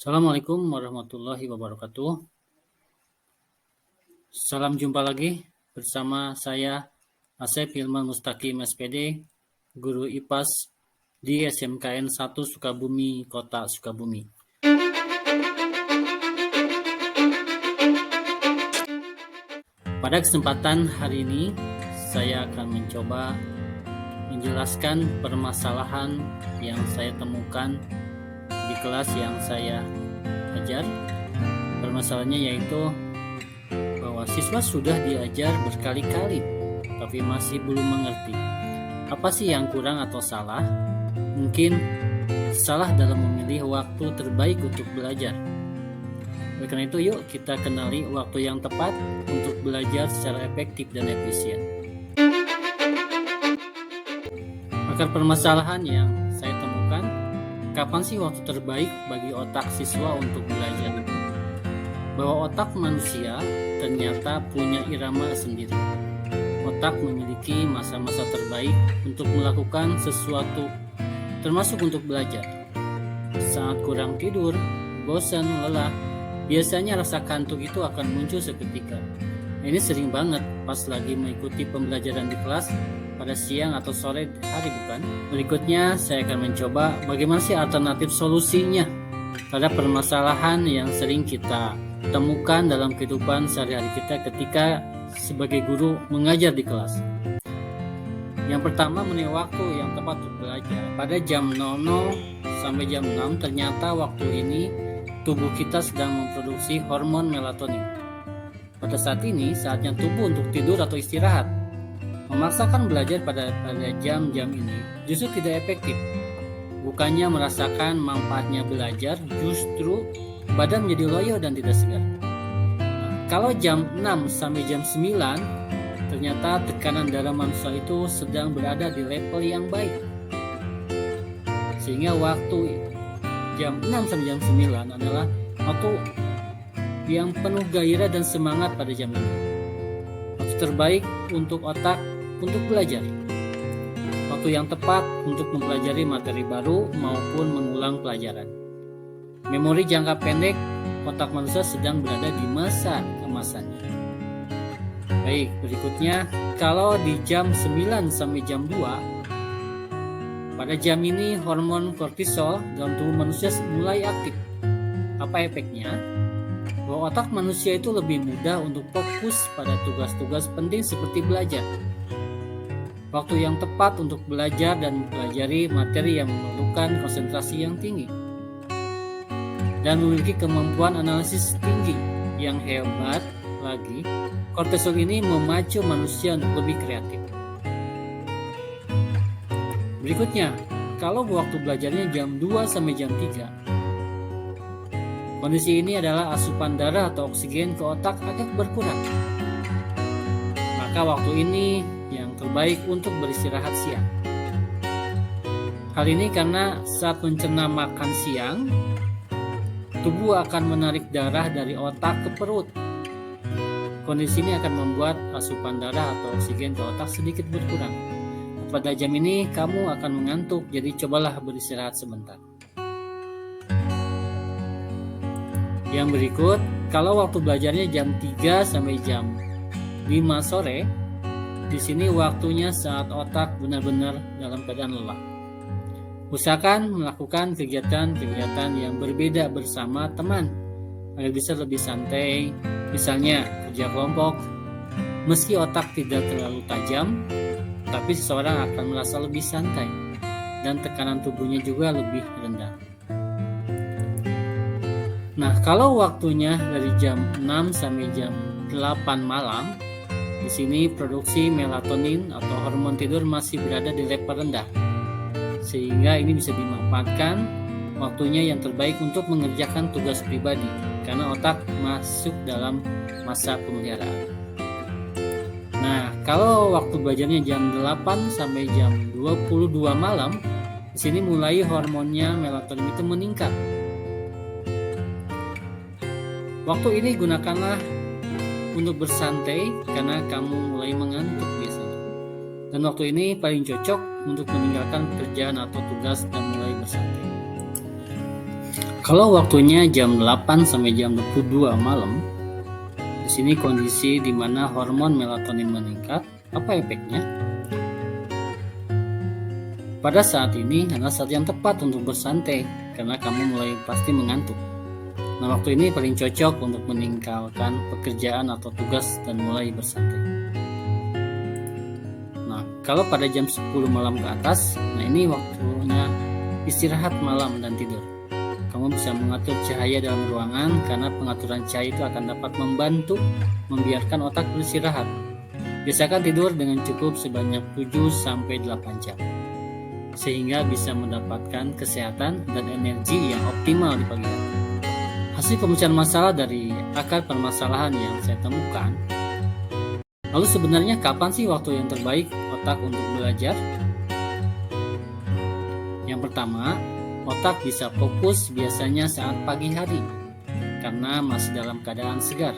Assalamualaikum warahmatullahi wabarakatuh. Salam jumpa lagi bersama saya Asep Hilman Mustaqim SPD, Guru IPAS di SMKN 1 Sukabumi, Kota Sukabumi. Pada kesempatan hari ini, saya akan mencoba menjelaskan permasalahan yang saya temukan di kelas yang saya ajar. Permasalahannya yaitu bahwa siswa sudah diajar berkali-kali tapi masih belum mengerti. Apa sih yang kurang atau salah? Mungkin salah dalam memilih waktu terbaik untuk belajar. Oleh karena itu, yuk kita kenali waktu yang tepat untuk belajar secara efektif dan efisien. Akar permasalahan yang saya temukan, kapan sih waktu terbaik bagi otak siswa untuk belajar? Bahwa otak manusia ternyata punya irama sendiri. Otak memiliki masa-masa terbaik untuk melakukan sesuatu, termasuk untuk belajar. Saat kurang tidur, bosan, lelah, biasanya rasa kantuk itu akan muncul seketika. Ini sering banget pas lagi mengikuti pembelajaran di kelas pada siang atau sore hari, bukan? Berikutnya saya akan mencoba bagaimana sih alternatif solusinya pada permasalahan yang sering kita temukan dalam kehidupan sehari-hari kita ketika sebagai guru mengajar di kelas. Yang pertama, mengenai waktu yang tepat untuk belajar. Pada jam 00 sampai jam 6 ternyata waktu ini tubuh kita sedang memproduksi hormon melatonin. Pada saat ini saatnya tubuh untuk tidur atau istirahat. Memaksakan belajar pada jam-jam ini justru tidak efektif. Bukannya merasakan manfaatnya belajar, justru badan menjadi loyo dan tidak segar. Kalau jam 6 sampai jam 9, ternyata tekanan darah manusia itu sedang berada di level yang baik. Sehingga waktu jam 6 sampai jam 9 adalah waktu yang penuh gairah dan semangat pada jam ini. Waktu terbaik untuk otak untuk belajar. Waktu yang tepat untuk mempelajari materi baru maupun mengulang pelajaran. Memori jangka pendek, otak manusia sedang berada di masa keemasannya. Baik, berikutnya, kalau di jam 9 sampai jam 2, pada jam ini hormon kortisol dalam tubuh manusia mulai aktif. Apa efeknya? Bahwa otak manusia itu lebih mudah untuk fokus pada tugas-tugas penting seperti belajar. Waktu yang tepat untuk belajar dan mempelajari materi yang memerlukan konsentrasi yang tinggi dan memiliki kemampuan analisis tinggi. Yang hebat lagi, kortisol ini memacu manusia untuk lebih kreatif. Berikutnya, kalau waktu belajarnya jam 2 sampai jam 3, kondisi ini adalah asupan darah atau oksigen ke otak agak berkurang. Maka waktu ini yang terbaik untuk beristirahat siang. Hal ini karena saat mencerna makan siang, tubuh akan menarik darah dari otak ke perut. Kondisi ini akan membuat asupan darah atau oksigen ke otak sedikit berkurang. Pada jam ini kamu akan mengantuk, jadi cobalah beristirahat sebentar. Yang berikut, kalau waktu belajarnya jam 3 sampai jam 5 sore, di sini waktunya saat otak benar-benar dalam keadaan lelah. Usahakan melakukan kegiatan-kegiatan yang berbeda bersama teman agar bisa lebih santai, misalnya kerja kelompok. Meski otak tidak terlalu tajam, tapi seseorang akan merasa lebih santai dan tekanan tubuhnya juga lebih rendah. Nah, kalau waktunya dari jam 6 sampai jam 8 malam, di sini produksi melatonin atau hormon tidur masih berada di level rendah. Sehingga ini bisa dimanfaatkan waktunya yang terbaik untuk mengerjakan tugas pribadi karena otak masuk dalam masa pemeliharaan. Nah, kalau waktu belajarnya jam 8 sampai jam 22 malam, di sini mulai hormonnya melatonin itu meningkat. Waktu ini gunakanlah untuk bersantai karena kamu mulai mengantuk biasanya. Dan waktu ini paling cocok untuk meninggalkan pekerjaan atau tugas dan mulai bersantai. Kalau waktunya jam 8 sampai jam 22 malam, di sini kondisi di mana hormon melatonin meningkat. Apa efeknya? Pada saat ini adalah saat yang tepat untuk bersantai karena kamu mulai pasti mengantuk. Nah, waktu ini paling cocok untuk meninggalkan pekerjaan atau tugas dan mulai bersantai. Nah, kalau pada jam 10 malam ke atas, nah ini waktunya istirahat malam dan tidur. Kamu bisa mengatur cahaya dalam ruangan karena pengaturan cahaya itu akan dapat membantu membiarkan otak beristirahat. Biasakan tidur dengan cukup sebanyak 7-8 jam, sehingga bisa mendapatkan kesehatan dan energi yang optimal di pagi hari. Hasil pemecahan masalah dari akar permasalahan yang saya temukan. Lalu sebenarnya kapan sih waktu yang terbaik otak untuk belajar? Yang pertama, otak bisa fokus biasanya saat pagi hari karena masih dalam keadaan segar,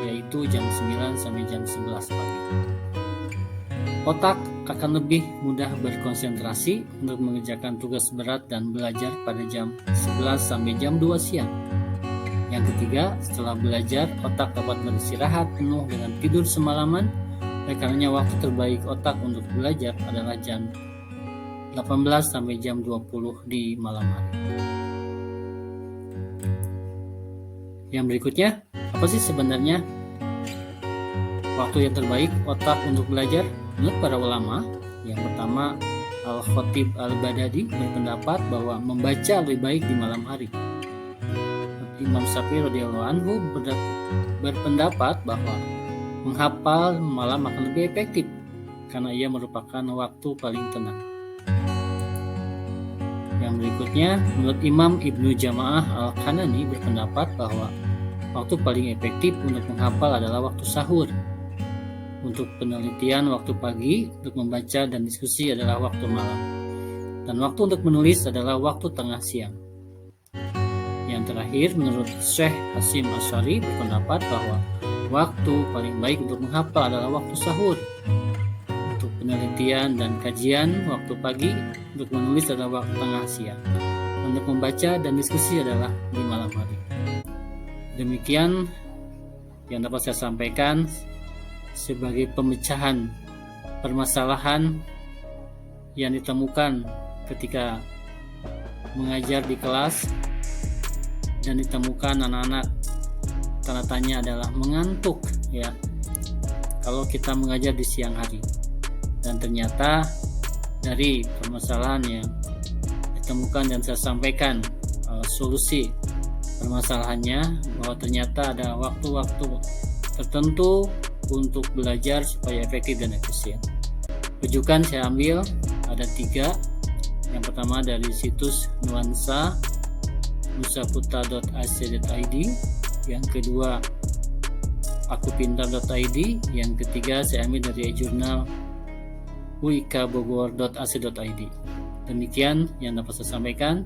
yaitu jam 9 sampai jam 11 pagi. Otak akan lebih mudah berkonsentrasi untuk mengerjakan tugas berat dan belajar pada jam 11 sampai jam 2 siang. Yang ketiga, setelah belajar, otak dapat beristirahat penuh dengan tidur semalaman. Oleh karenanya waktu terbaik otak untuk belajar adalah jam 18 sampai jam 20 di malam hari. Yang berikutnya, apa sih sebenarnya waktu yang terbaik otak untuk belajar? Menurut para ulama, yang pertama Al-Khatib Al-Baghdadi berpendapat bahwa membaca lebih baik di malam hari. Imam Syafi'i radhiyallahu anhu berpendapat bahwa menghafal malam akan lebih efektif karena ia merupakan waktu paling tenang. Yang berikutnya, menurut Imam Ibnu Jamaah Al-Kanani berpendapat bahwa waktu paling efektif untuk menghafal adalah waktu sahur. Untuk penelitian, waktu pagi untuk membaca dan diskusi adalah waktu malam. Dan waktu untuk menulis adalah waktu tengah siang. Yang terakhir, menurut Syekh Hasim Asy'ari berpendapat bahwa waktu paling baik untuk menghafal adalah waktu sahur. Untuk penelitian dan kajian, waktu pagi. Untuk menulis adalah waktu tengah siang. Untuk membaca dan diskusi adalah di malam hari. Demikian yang dapat saya sampaikan sebagai pemecahan permasalahan yang ditemukan ketika mengajar di kelas dan ditemukan anak-anak tanda tanya adalah mengantuk ya kalau kita mengajar di siang hari. Dan ternyata dari permasalahan yang ditemukan dan saya sampaikan solusi permasalahannya bahwa ternyata ada waktu-waktu tertentu untuk belajar supaya efektif dan efisien. Rujukan saya ambil ada 3. Yang pertama dari situs Nuansa nusaputra.ac.id, yang kedua akupintar.id, yang ketiga saya ambil dari jurnal uikbogor.ac.id. Demikian yang dapat saya sampaikan.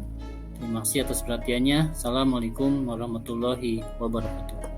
Terima kasih atas perhatiannya. Assalamualaikum warahmatullahi wabarakatuh.